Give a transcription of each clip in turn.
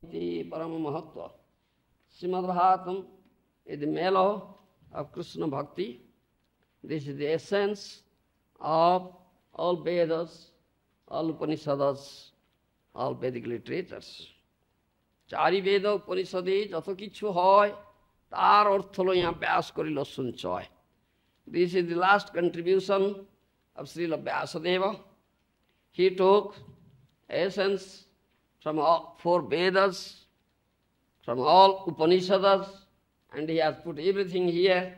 iti Parama Mahatva. Srimad Bhagavatam is the mellow of Krishna Bhakti. This is the essence of all Vedas, all Upanishads, all Vedic literatures. Chari Veda Upanishade jato kichu hoy, tar ortho lo yahan Vyas korilo sunchoy. This is the last contribution of Srila Vyasadeva. He took essence from all four Vedas, from all Upanishads, and he has put everything here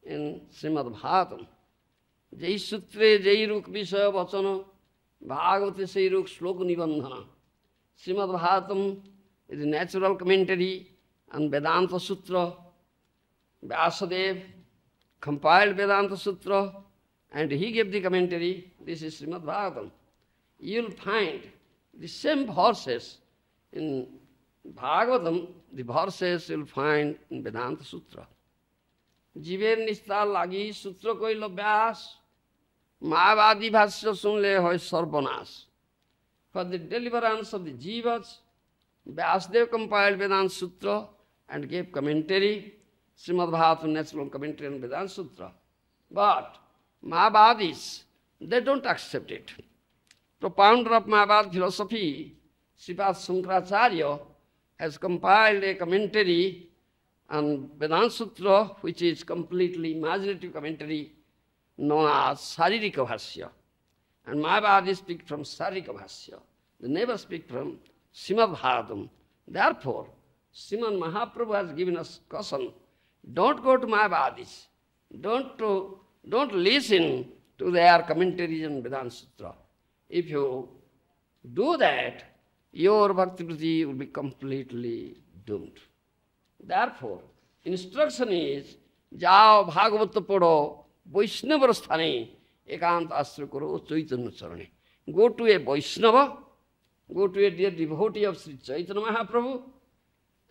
in Srimad Bhagavatam. Jai Sutre, Jai Ruk Vishaya Vachana, Bhagavate Sai Ruk Shloka Nibandhana. Srimad Bhagavatam is a natural commentary on Vedanta Sutra. Vyasadeva compiled Vedanta Sutra and he gave the commentary. This is Srimad Bhagavatam. You will find the same verses in Bhagavatam, the verses you will find in Vedanta Sutra. Jiver nistar lagi sutra koilo Vyas, Mayavadi bhasya sunle hoy sarvanas. For the deliverance of the jivas, Vyasadeva compiled Vedanta Sutra and gave commentary, Srimad Bhagavatam natural commentary on Vedanta Sutra. But Mayavadis, they don't accept it. Propounder of Mayavad philosophy, Sripad Shankaracharya, has compiled a commentary on Vedanta Sutra, which is completely imaginative commentary known as Saririka Bhasya. And Mayavadis speak from Saririka Bhasya. They never speak from Srimad Bhagavatam. Therefore, Sriman Mahaprabhu has given us caution. Don't go to Mayavadis. Don't listen to their commentaries on Vedanta Sutra. If you do that, your bhakti will be completely doomed. Therefore, instruction is, Jao Bhagavata Pado, Vaishnava Sthane, Ekant Astra Karo, Chaitanya Charane. Go to a Vaishnava, go to a dear devotee of Sri Chaitanya Mahaprabhu,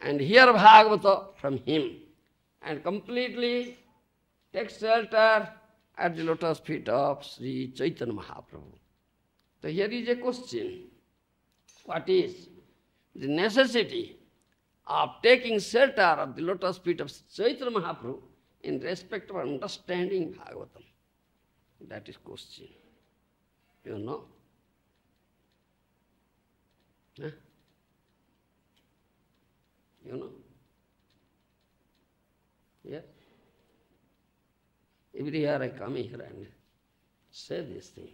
and hear Bhagavata from him, and completely take shelter at the lotus feet of Sri Chaitanya Mahaprabhu. So here is a question. What is the necessity of taking shelter of the lotus feet of Chaitanya Mahaprabhu in respect of understanding Bhagavatam? That is question. You know? Huh? You know? Yes? Every year I come here and say this thing,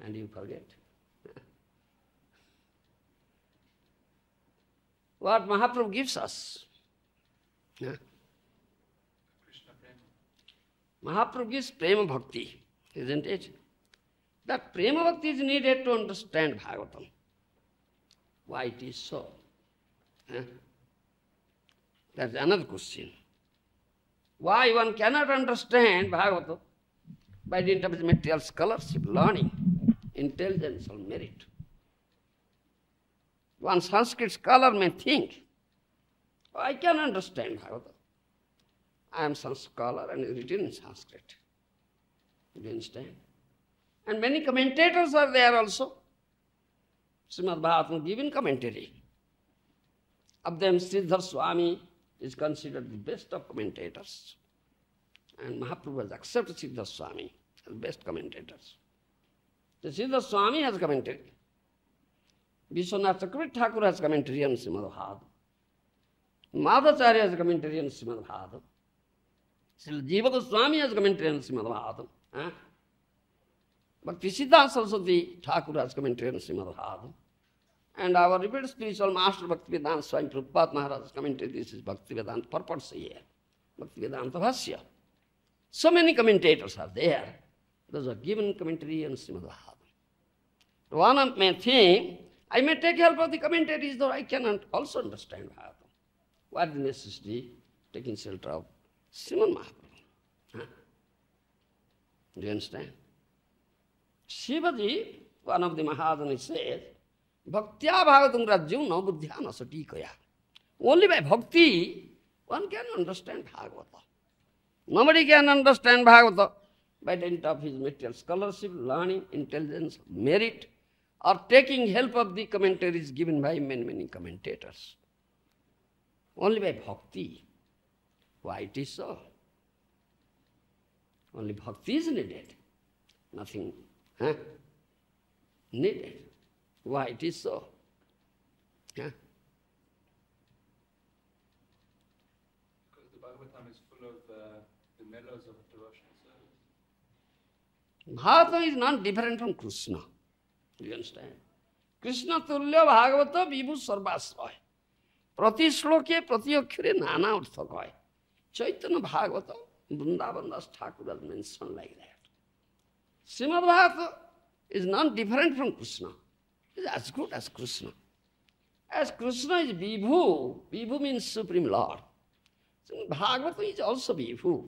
and you forget. What Mahaprabhu gives us. Yeah. Mahaprabhu gives prema bhakti, isn't it? That prema bhakti is needed to understand Bhagavatam. Why it is so? Yeah. That's another question. Why one cannot understand Bhagavatam by dint of material scholarship, learning, intelligence or merit? One Sanskrit scholar may think, I can understand Bhagavatam. I am some scholar and written in Sanskrit. Do you understand? And many commentators are there also. Srimad Bhagavatam given commentary. Of them, Sridhar Swami is considered the best of commentators. And Mahaprabhu has accepted Sridhar Swami as best commentators. The Sridhar Swami has commentary. Vishwanath Chakravarti Thakur has commentary on Srimad Bhagavatam. Madhacharya has commentary on Srimad Bhagavatam. Srila Jiva Goswami has commentary on Srimad Bhagavatam. Bhakti Siddhanta Saraswati Thakur has commentary on Srimad Bhagavatam. And our revered spiritual master Bhaktivedanta Swami Prabhupada Maharaj has commented, this is Bhaktivedanta purport here. Bhaktivedanta Bhasya. So many commentators are there. Those are given commentary on Srimad Bhagavatam. One may think, I may take help of the commentaries, though I cannot also understand Bhagavatam. What is the necessity taking shelter of Srimad Mahaprabhu? Do you understand? Shivaji, one of the Mahajanas says, Bhaktya Bhagavatam Rajyam na buddhya na satikaya. Only by bhakti one can understand Bhagavata. Nobody can understand Bhagavata by dint of his material scholarship, learning, intelligence, merit, or taking help of the commentaries given by many commentators. Only by bhakti. Why it is so? Only bhakti is needed. Nothing needed. Why it is so? Because the Bhagavatam is full of the mellows of devotional service. Bhagavatam is not different from Krishna. Do you understand? Krishna tulya Bhagavata vibhu sarvasvaya. Prati shloke prati akhyare nana artha kaya. Chaitanya Bhagavata, Vrindavan Das Thakur has mentioned like that. Srimad Bhagavata is not different from Krishna. It is as good as Krishna. As Krishna is Vibhu, Vibhu means Supreme Lord. So Bhagavata is also Vibhu.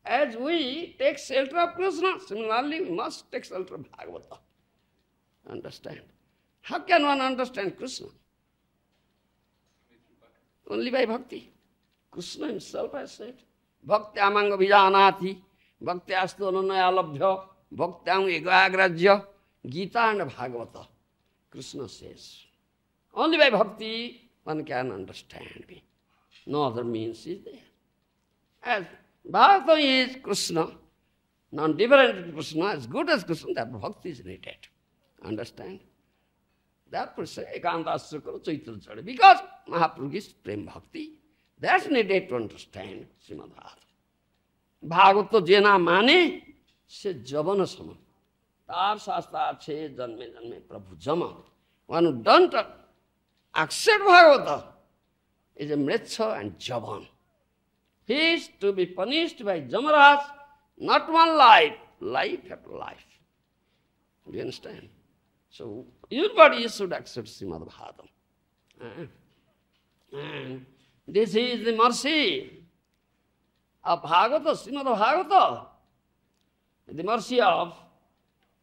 As we take shelter of Krishna, similarly we must take shelter of Bhagavata. Understand? How can one understand Krishna? Only by bhakti. Krishna himself has said, Bhaktyamanga vijanati, Bhaktyastu ananaya labhya, Bhaktyam egagrajya, Gita and Bhagavata. Krishna says, only by bhakti one can understand me. No other means is there. As Bhagavata is Krishna, non-different to Krishna, as good as Krishna, that bhakti is needed. Understand? Therefore say Ekantashtakara Chaitanya Chari. Because Mahaprabhu is Prem Bhakti, that's needed to understand Srimad Bhagavata. Bhagavata jena mane, se javana sama. Tar shastra che janme Prabhu jama. One who don't accept Bhagavata is a mritcha and javan. He is to be punished by Jamaraj, not one life, life after life. Do you understand? So, everybody should accept Srimad Bhagavatam. And this is the mercy of Bhagavata, Srimad Bhagavata, the mercy of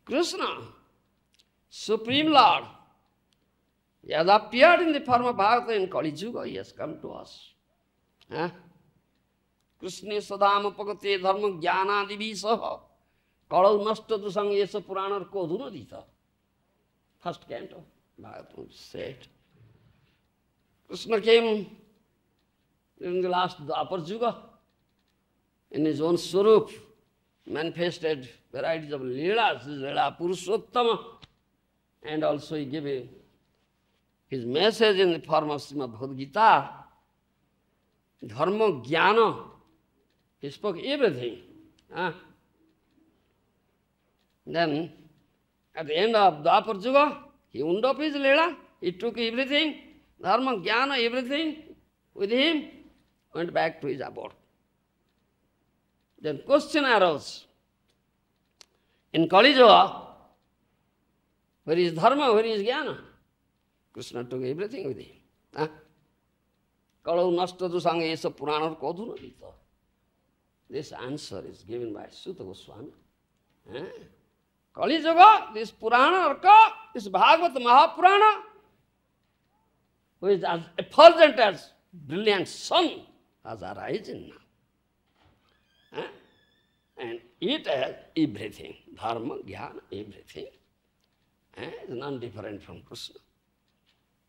Krishna, Supreme Lord. He has appeared in the form of Bhagavata in Kali Yuga, he has come to us. Krishna sadama pagate dharma jnana divisaha karal nasta dusang yesa puranar kodhuna dita. First canto, Bhagavatam said. Krishna came during the last Dwapar Yuga in his own Swarup, manifested varieties of Leelas, Leela Purushottama, and also he gave his message in the form of Srimad Bhagavad Gita, Dharma Jnana. He spoke everything. Then, at the end of Dwapar Yuga, he wound up his Leela, he took everything, Dharma, Jnana, everything with him, went back to his abode. Then question arose, in Kali Yuga, where is Dharma, where is Jnana? Krishna took everything with him. Kalau nasta dusanga esa puranar kodhuna dita. This answer is given by Suta Goswami. Kali Yuga, this Purana Arka, this Bhagavata Mahapurana, who is as effulgent as brilliant sun, has arisen now. And it has everything, dharma, jnana, everything. It's non-different from Krishna.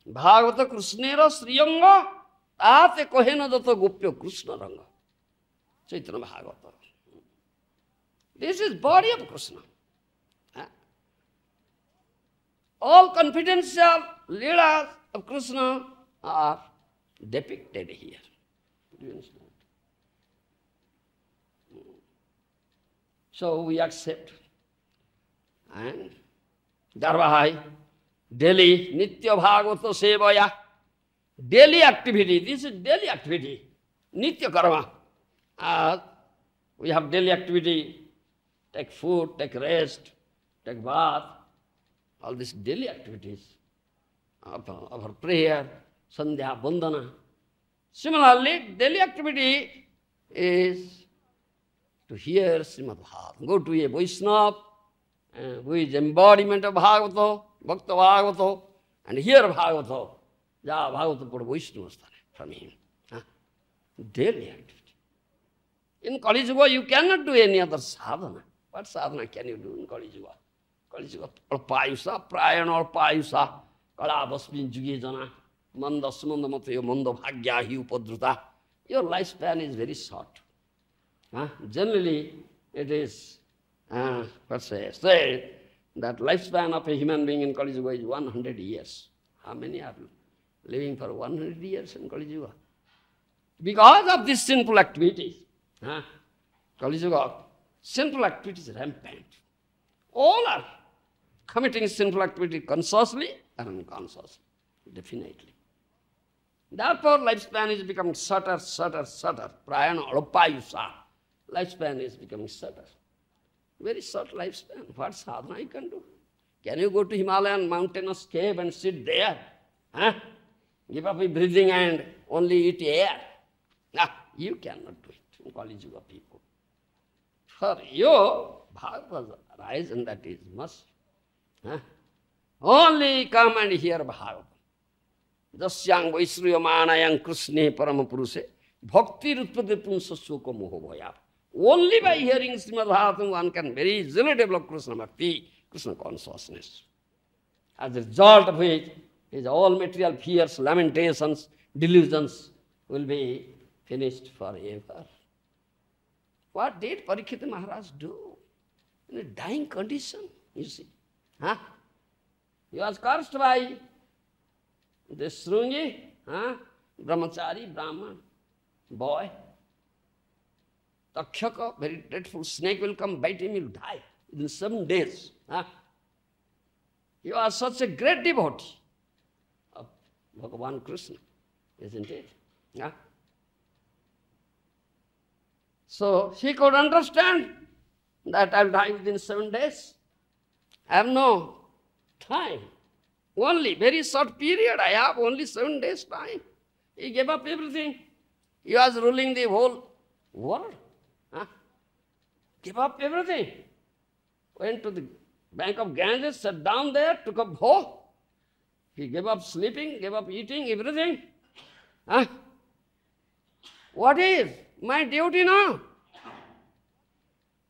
Bhagavata Krishnera Sriyanga, tate kohena data gopya Krishna Ranga. Chaitanya Bhagavata. This is body of Krishna. All confidential leelas of Krishna are depicted here. Do you understand? So we accept. And Dharvahai, daily, Nitya Bhagavata Sevaya, daily activity. This is daily activity. Nitya Karma. We have daily activity, take food, take rest, take bath, all these daily activities of our prayer, Sandhya, Bandhana. Similarly, daily activity is to hear Srimad Bhagavatam. Go to a Vaishnava, who is embodiment of Bhagavata, Bhakta Bhagavata, and hear Bhagavata. Ja Bhagavata Pada Vaishnava from him. Daily activity. In Kali Yuga, you cannot do any other sadhana. What sadhana can you do in Kali Yuga? Kalijuga Alpayusa, Prayan Alpayusa, Kalabasmin Jugijana, Manda Sumandamatayo, Manda Bhagya, Upadruta. Your lifespan is very short. Generally, it is, said that lifespan of a human being in Kali Yuga is 100 years. How many are living for 100 years in Kali Yuga? Because of these sinful activities, Kali Yuga, sinful activities rampant. All are committing sinful activity consciously and unconsciously, definitely. Therefore, lifespan is becoming shorter. Prayana Alpayusa. Lifespan is becoming shorter. Very short lifespan. What sadhana you can do? Can you go to Himalayan mountainous cave and sit there? Give up breathing and only eat air? No, you cannot do it. Kali Yuga people. For you, Bhagavad arise, and that is must. Only come and hear Bhagavad. Jasyang Vaisryamanayang Krishne Paramapuruse Bhakti Rutpade Punsa Sukha Moho Bhaya. Only by hearing Srimad Bhagavatam one can very easily develop Krishna Bhakti, Krishna consciousness. As a result of which, his all material fears, lamentations, delusions will be finished forever. What did Parikshit Maharaj do? In a dying condition, you see. He was cursed by the Srungi, Brahmachari, Brahman, boy. Takshaka, very dreadful snake will come, bite him, he will die within 7 days. He was such a great devotee of Bhagavan Krishna, isn't it? So he could understand that I will die within 7 days. I have no time. Only very short period, I have only 7 days time. He gave up everything. He was ruling the whole world. Gave up everything. Went to the bank of Ganges, sat down there, took up hoe. He gave up sleeping, gave up eating, everything. What is my duty now?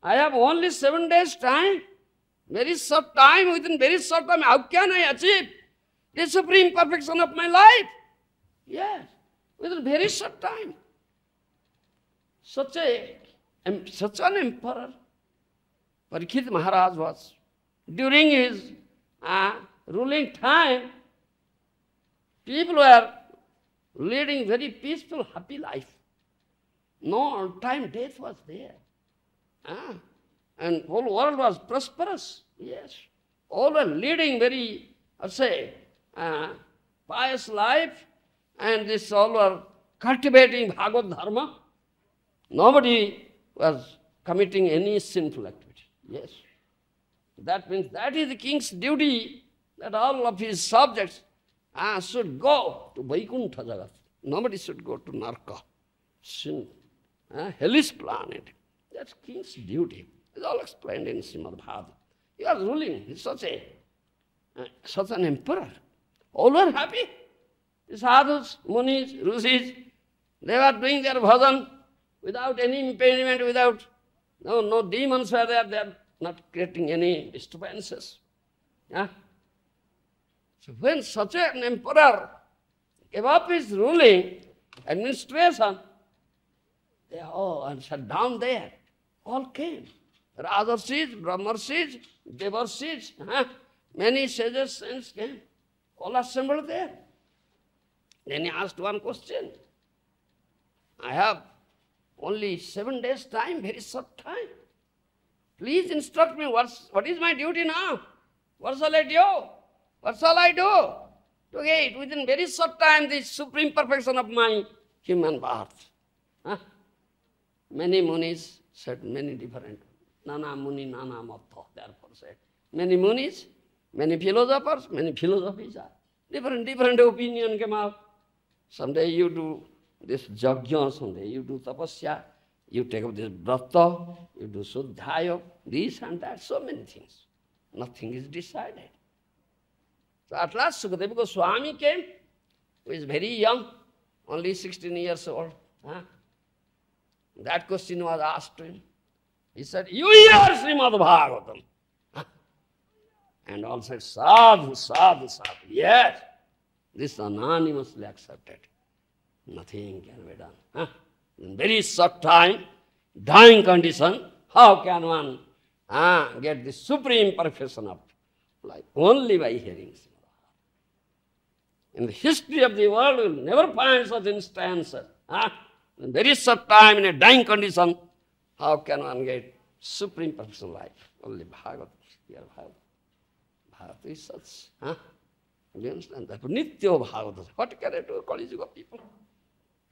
I have only 7 days time. Very short time, within very short time, how can I achieve the supreme perfection of my life? Yes, within very short time. Such an emperor, Parikshit Maharaj was. During his ruling time, people were leading very peaceful, happy life. No all-time death was there. And whole world was prosperous. Yes. All were leading very, pious life, and this all were cultivating Bhagavad Dharma. Nobody was committing any sinful activity. Yes. That means that is the king's duty, that all of his subjects should go to Vaikuntha Jagat. Nobody should go to Naraka, sin, hellish planet. That's king's duty. It's all explained in Srimad Bhagavatam. He was ruling. He's such an emperor. All were happy. The sadhus, munis, rishis, they were doing their bhajan without any impediment, without, no demons were there. They are not creating any disturbances. So when such an emperor gave up his ruling, administration, they all sat down there. All came. Rajarshis, Brahmarshis, Devarshis, many sages, saints came. All assembled there. Then he asked one question. I have only 7 days time, very short time. Please instruct me, what is my duty now? What shall I do? What shall I do to get within very short time the supreme perfection of my human birth? Many munis said many different. Nana muni, nana matta, therefore said. Many munis, many philosophers, many philosophies are. Different opinion came out. Someday you do this yajna, someday you do tapasya, you take up this vrata, you do suddhaya, this and that, so many things. Nothing is decided. So at last Sukadeva Goswami came, who is very young, only 16 years old. That question was asked to him. He said, you hear Srimad Bhagavatam. And all said, sadhu, sadhu, sadhu. Yes, this is anonymously accepted. Nothing can be done. Huh? In very short time, dying condition, how can one get the supreme perfection of life? Only by hearing. In the history of the world, you will never find such instances. In very short time, in a dying condition, how can one get supreme perfection of life? Only Bhagavad. Here Bhagavad. Bhagavad is such. Do you understand that? Nitya Bhagavad. What can I do, Kali Yuga people?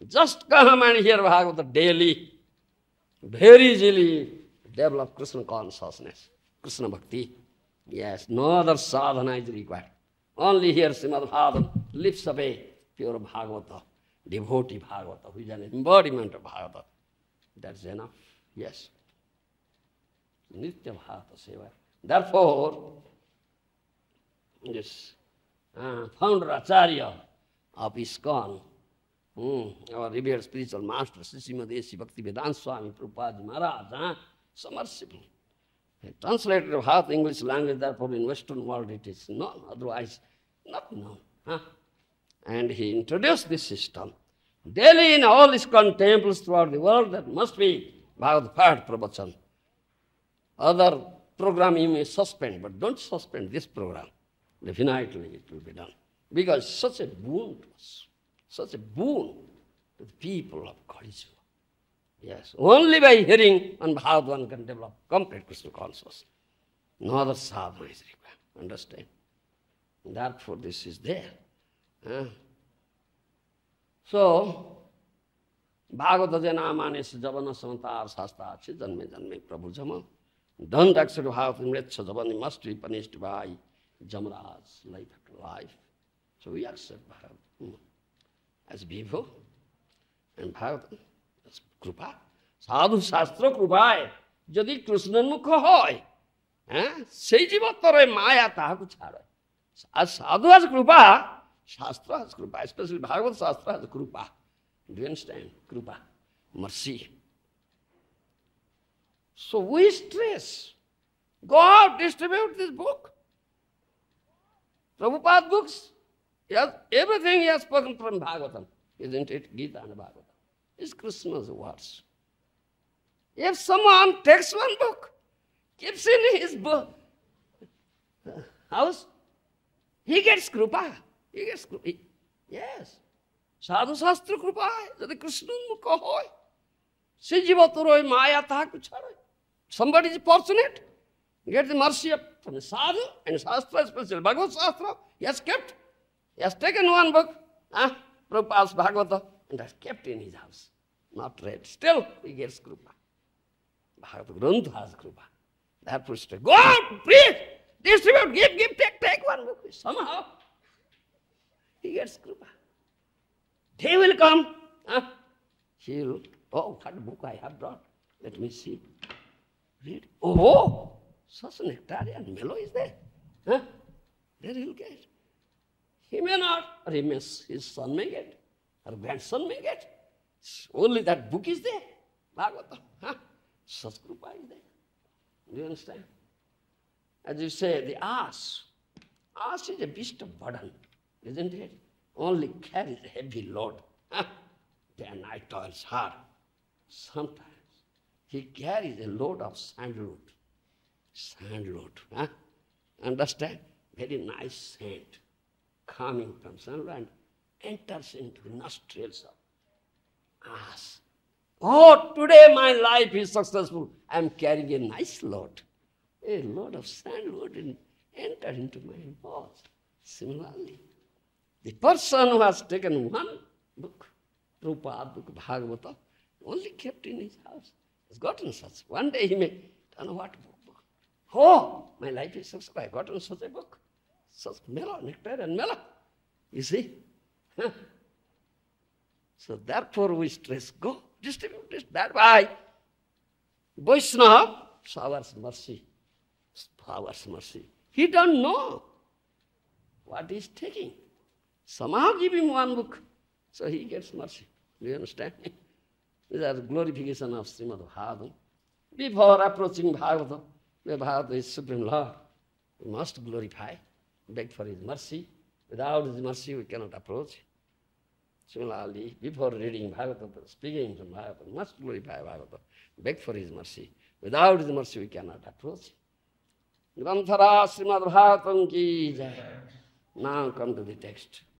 Just come and hear Bhagavad daily. Very easily develop Krishna consciousness, Krishna bhakti. Yes, no other sadhana is required. Only here Srimad Bhagavatam lifts away pure Bhagavata, devotee Bhagavata, who is an embodiment of Bhagavata. That's enough. Yes. Nitya Bhagavata Seva. Therefore, this founder Acharya of ISKCON, our revered spiritual master, Srimad Bhakti Vedanta Swami Prabhupada Maharaj, so merciful. He translated Bhagavad English language, therefore in Western world it is known, otherwise not known. And he introduced this system. Daily in all ISKCON temples throughout the world, there must be Bhagavad Path Pravachan. Other program you may suspend, but don't suspend this program. Definitely it will be done. Because it's such a boon to us. Such a boon to the people of Kali Yuga. Yes, only by hearing on Bhagavad one can develop complete Krishna consciousness. No other sadhana is required. Understand? Therefore this is there. So, Bhagavad Janamane Javana Samantar Sasta Achi Janme Janme Prabhu Jama. Don't accept Bhagavad Mritya Javani must be punished by Jamaraj, life after life. So we accept Bhagavad as Vibhu and Bhagavad as Krupa. Sadhu Shastra Krupaye, Jadi Krishna Mukha hoy, sei jivatare Maya tahaku chhadai. As Sadhu has Krupa, Shastra has Krupa, especially Bhagavad Shastra has Krupa. Do you understand? Krupa, mercy. So we stress, go out, distribute this book. Prabhupada books, yes, everything he has spoken from Bhagavatam, isn't it? Gita and Bhagavatam. It's Krishna's words. If someone takes one book, keeps in his book, house, he gets Krupa. He gets Krupa. Yes. Sadhu Shastra Krupa, Jadi Krishna Mukha hoy. Sijivaturoi Maya tahaku chhadai. Somebody is fortunate, get the mercy from the Sadhu and Shastra, especially Bhagavad Shastra, he has kept. He has taken one book, Prabhupada's Bhagavata, and has kept in his house. Not read. Still, he gets Krupa. Bhagavad Grantha has Krupa. Therefore, go out, preach, distribute, give, take one book. Somehow, he gets Krupa. Day will come. He will, oh, what book I have brought. Let me see. Read. Oh, such a nectarian mellow is there. There he will get. He may not, or his son may get, or grandson may get. Only that book is there. Bhagavatam. Such Krupa is there. Do you understand? As you say, the ass. Ass is a beast of burden, isn't it? Only carries a heavy load. Day and night toils hard. Sometimes he carries a load of sandalwood. Sandalwood. Understand? Very nice scent coming from sandalwood and enters into the nostrils of ass. Oh, today my life is successful. I am carrying a nice load. A load of sandalwood entered into my nose. Similarly, the person who has taken one book, Prabhupada book, Bhagavata, only kept in his house, has gotten such. One day he may turn what book. Oh, my life is successful. I have gotten such a book. Such mellow, nectar and mellow. You see? So therefore we stress, go, distribute this. That why Vaishnava showers mercy. Showers mercy. He don't know what he's taking. Somehow give him one book, so he gets mercy. Do you understand? These are the glorification of Srimad Bhagavatam. Before approaching Bhagavatam, the Bhagavatam is Supreme Lord. We must glorify, beg for His mercy. Without His mercy, we cannot approach. Similarly, before reading Bhagavatam, speaking from Bhagavatam, must glorify Bhagavatam, beg for His mercy. Without His mercy, we cannot approach. Granthara Srimad Bhagavatam ki jai. Now come to the text.